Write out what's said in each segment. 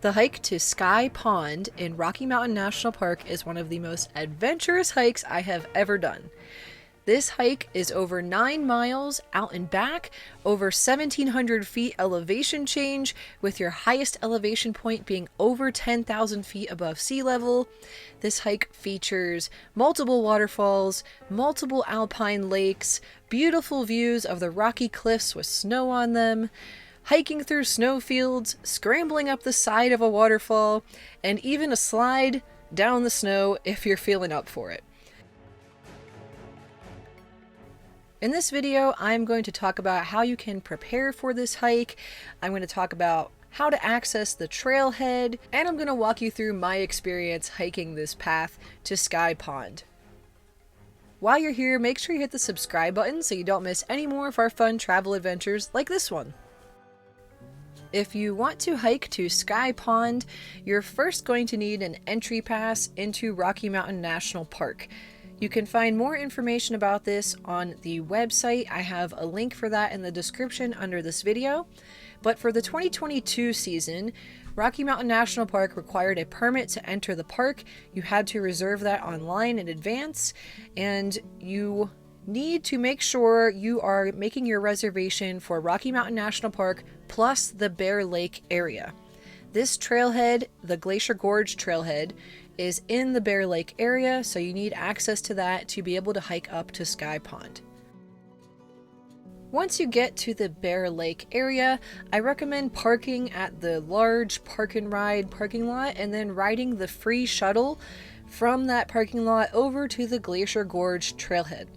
The hike to Sky Pond in Rocky Mountain National Park is one of the most adventurous hikes I have ever done. This hike is over 9 miles out and back, over 1,700 feet elevation change, with your highest elevation point being over 10,000 feet above sea level. This hike features multiple waterfalls, multiple alpine lakes, beautiful views of the rocky cliffs with snow on them, hiking through snowfields, scrambling up the side of a waterfall, and even a slide down the snow if you're feeling up for it. In this video, I'm going to talk about how you can prepare for this hike. I'm going to talk about how to access the trailhead, and I'm going to walk you through my experience hiking this path to Sky Pond. While you're here, make sure you hit the subscribe button so you don't miss any more of our fun travel adventures like this one. If you want to hike to Sky Pond, you're first going to need an entry pass into Rocky Mountain National Park. You can find more information about this on the website. I have a link for that in the description under this video. But for the 2022 season, Rocky Mountain National Park required a permit to enter the park. You had to reserve that online in advance, and you need to make sure you are making your reservation for Rocky Mountain National Park plus the Bear Lake area. This trailhead, the Glacier Gorge trailhead, is in the Bear Lake area, so you need access to that to be able to hike up to Sky Pond. Once you get to the Bear Lake area, I recommend parking at the large park and ride parking lot and then riding the free shuttle from that parking lot over to the Glacier Gorge trailhead.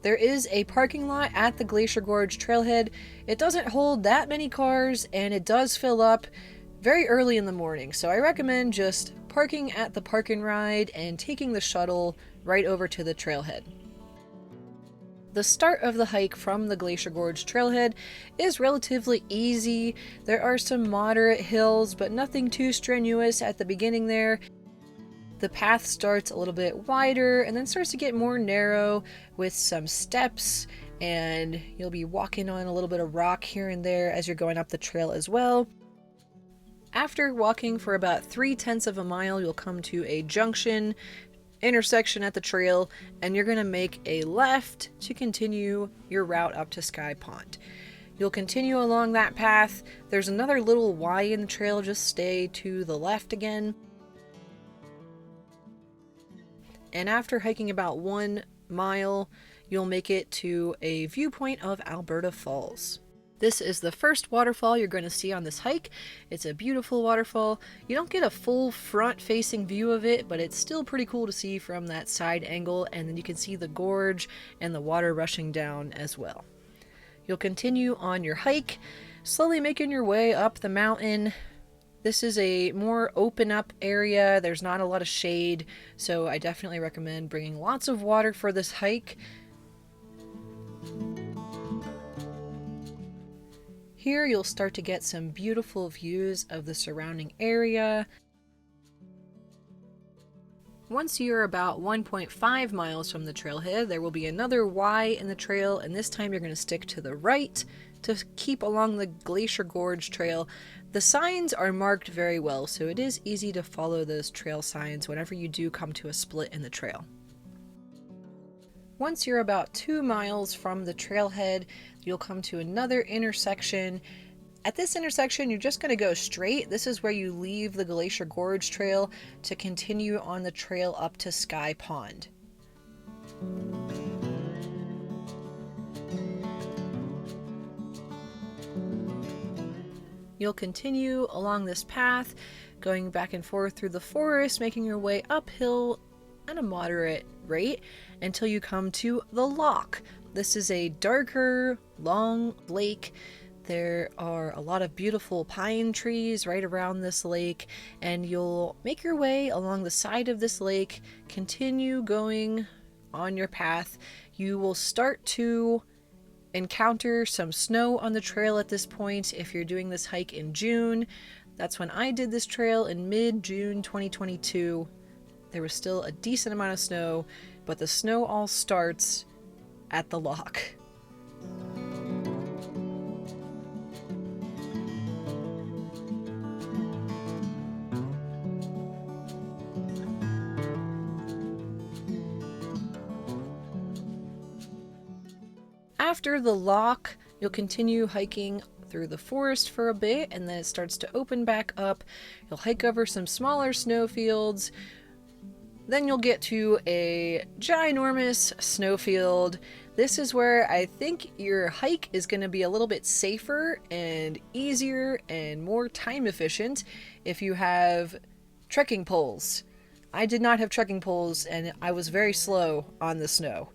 There is a parking lot at the Glacier Gorge trailhead. It doesn't hold that many cars, and it does fill up very early in the morning, so I recommend just parking at the park and ride and taking the shuttle right over to the trailhead. The start of the hike from the Glacier Gorge trailhead is relatively easy. There are some moderate hills, but nothing too strenuous at the beginning there. The path starts a little bit wider and then starts to get more narrow with some steps, and you'll be walking on a little bit of rock here and there as you're going up the trail as well. After walking for about 3/10 of a mile, you'll come to a junction intersection at the trail, and you're going to make a left to continue your route up to Sky Pond. You'll continue along that path. There's another little Y in the trail, just stay to the left again. And after hiking about 1 mile, you'll make it to a viewpoint of Alberta Falls. This is the first waterfall you're going to see on this hike. It's a beautiful waterfall. You don't get a full front-facing view of it, but it's still pretty cool to see from that side angle, and then you can see the gorge and the water rushing down as well. You'll continue on your hike, slowly making your way up the mountain. This is a more open up area. There's not a lot of shade, so I definitely recommend bringing lots of water for this hike. Here you'll start to get some beautiful views of the surrounding area. Once you're about 1.5 miles from the trailhead, there will be another Y in the trail, and this time you're going to stick to the right to keep along the Glacier Gorge trail. The signs are marked very well, so it is easy to follow those trail signs whenever you do come to a split in the trail. Once you're about 2 miles from the trailhead, you'll come to another intersection. At this intersection, you're just going to go straight. This is where you leave the Glacier Gorge trail to continue on the trail up to Sky Pond. You'll continue along this path, going back and forth through the forest, making your way uphill at a moderate rate until you come to the lock. This is a darker, long lake. There are a lot of beautiful pine trees right around this lake, and you'll make your way along the side of this lake, continue going on your path. You will start to encounter some snow on the trail at this point if you're doing this hike in June. That's when I did this trail in mid-June 2022. There was still a decent amount of snow, but the snow all starts at the lock. After the lock, you'll continue hiking through the forest for a bit, and then it starts to open back up. You'll hike over some smaller snowfields. Then you'll get to a ginormous snowfield. This is where I think your hike is going to be a little bit safer and easier and more time efficient if you have trekking poles. I did not have trekking poles, and I was very slow on the snow.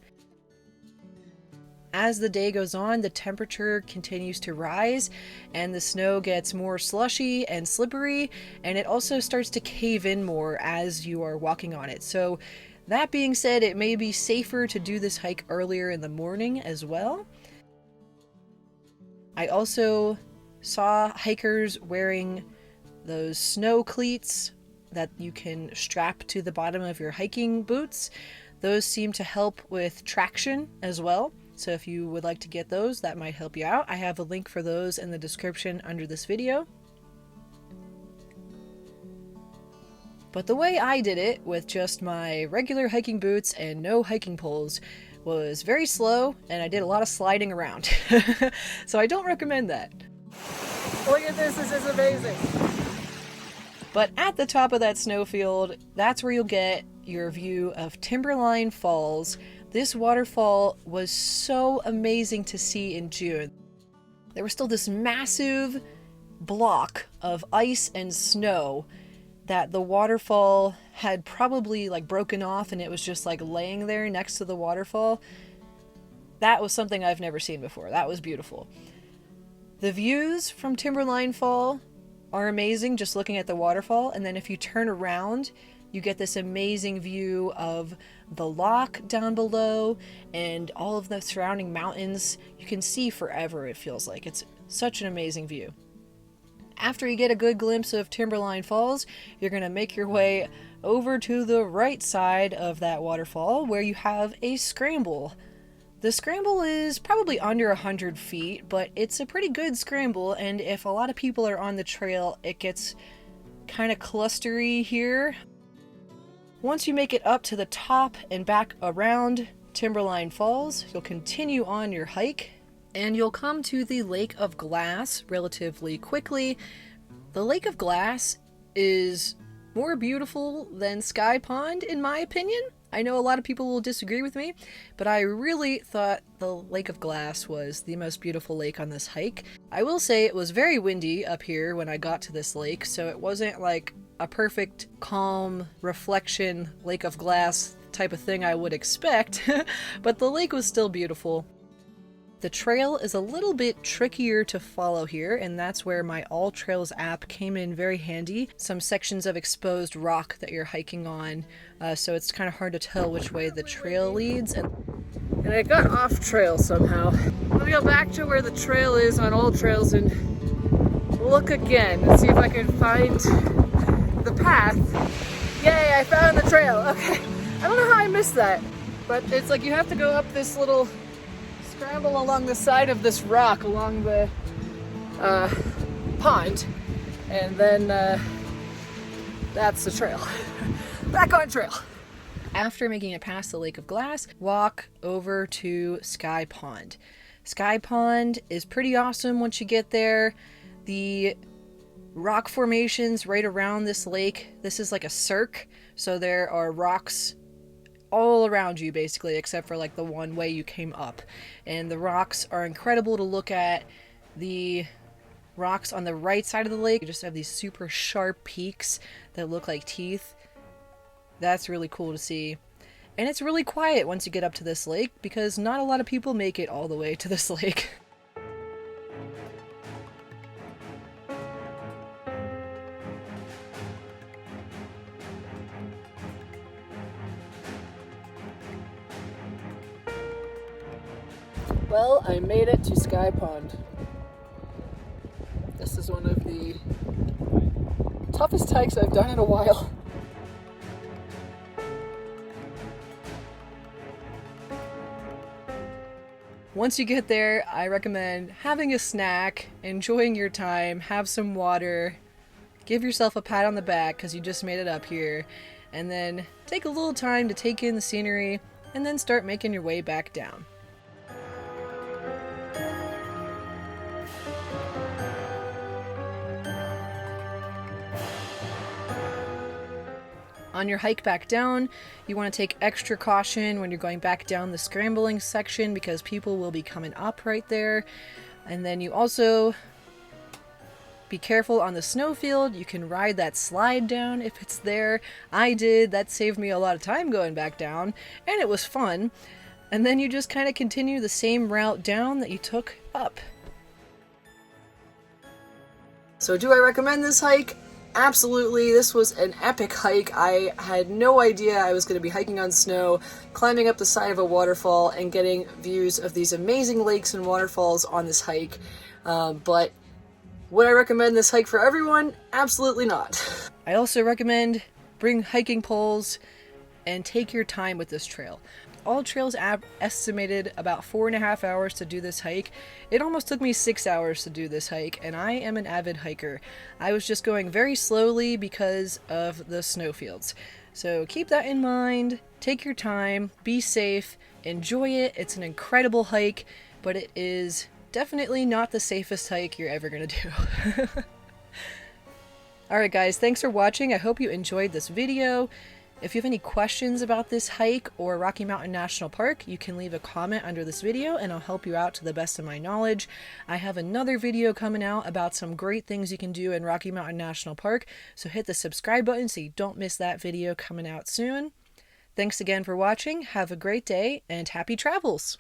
As the day goes on, the temperature continues to rise and the snow gets more slushy and slippery, and it also starts to cave in more as you are walking on it. So that being said, it may be safer to do this hike earlier in the morning as well. I also saw hikers wearing those snow cleats that you can strap to the bottom of your hiking boots. Those seem to help with traction as well. So if you would like to get those, that might help you out. I have a link for those in the description under this video. But the way I did it, with just my regular hiking boots and no hiking poles, was very slow, and I did a lot of sliding around. So I don't recommend that. Look at this is amazing. But at the top of that snowfield, that's where you'll get your view of Timberline Falls. This waterfall was so amazing to see in June. There was still this massive block of ice and snow that the waterfall had probably like broken off, and it was just like laying there next to the waterfall. That was something I've never seen before. That was beautiful. The views from Timberline Fall are amazing just looking at the waterfall, and then if you turn around, you get this amazing view of the lock down below and all of the surrounding mountains. You can see forever, it feels like. It's such an amazing view. After you get a good glimpse of Timberline Falls, you're going to make your way over to the right side of that waterfall where you have a scramble. The scramble is probably under 100 feet, but it's a pretty good scramble, and if a lot of people are on the trail, it gets kind of clustery here. Once you make it up to the top and back around Timberline Falls, you'll continue on your hike, and you'll come to the Lake of Glass relatively quickly. The Lake of Glass is more beautiful than Sky Pond, in my opinion. I know a lot of people will disagree with me, but I really thought the Lake of Glass was the most beautiful lake on this hike. I will say it was very windy up here when I got to this lake, so it wasn't like a perfect, calm, reflection, Lake of Glass type of thing I would expect, but the lake was still beautiful. The trail is a little bit trickier to follow here, and that's where my All Trails app came in very handy. Some sections of exposed rock that you're hiking on, so it's kind of hard to tell which way the trail leads. And I got off trail somehow. Let me go back to where the trail is on All Trails and look again and see if I can find the path. Yay, I found the trail. Okay, I don't know how I missed that, but it's like you have to go up this little scramble along the side of this rock along the pond, and then that's the trail. Back on trail. After making it past the Lake of Glass, walk over to Sky Pond. Sky Pond is pretty awesome once you get there. The rock formations right around this lake, this is like a cirque, so there are rocks all around you basically, except for like the one way you came up, and the rocks are incredible to look at. The rocks on the right side of the lake just have these super sharp peaks that look like teeth. That's really cool to see, and it's really quiet once you get up to this lake because not a lot of people make it all the way to this lake. Well, I made it to Sky Pond. This is one of the toughest hikes I've done in a while. Once you get there, I recommend having a snack, enjoying your time, have some water, give yourself a pat on the back because you just made it up here, and then take a little time to take in the scenery, and then start making your way back down. On your hike back down, you want to take extra caution when you're going back down the scrambling section because people will be coming up right there. And then you also be careful on the snowfield. You can ride that slide down if it's there. I did. That saved me a lot of time going back down, and it was fun. And then you just kind of continue the same route down that you took up. So do I recommend this hike? Absolutely. This was an epic hike. I had no idea I was going to be hiking on snow, climbing up the side of a waterfall, and getting views of these amazing lakes and waterfalls on this hike. But would I recommend this hike for everyone? Absolutely not. I also recommend bring hiking poles and take your time with this trail. All trails estimated about 4.5 hours to do this hike. It almost took me 6 hours to do this hike, and I am an avid hiker. I was just going very slowly because of the snowfields. So keep that in mind, take your time, be safe, enjoy it. It's an incredible hike, but it is definitely not the safest hike you're ever gonna do. Alright guys, thanks for watching. I hope you enjoyed this video. If you have any questions about this hike or Rocky Mountain National Park, you can leave a comment under this video and I'll help you out to the best of my knowledge. I have another video coming out about some great things you can do in Rocky Mountain National Park, so hit the subscribe button so you don't miss that video coming out soon. Thanks again for watching, have a great day, and happy travels!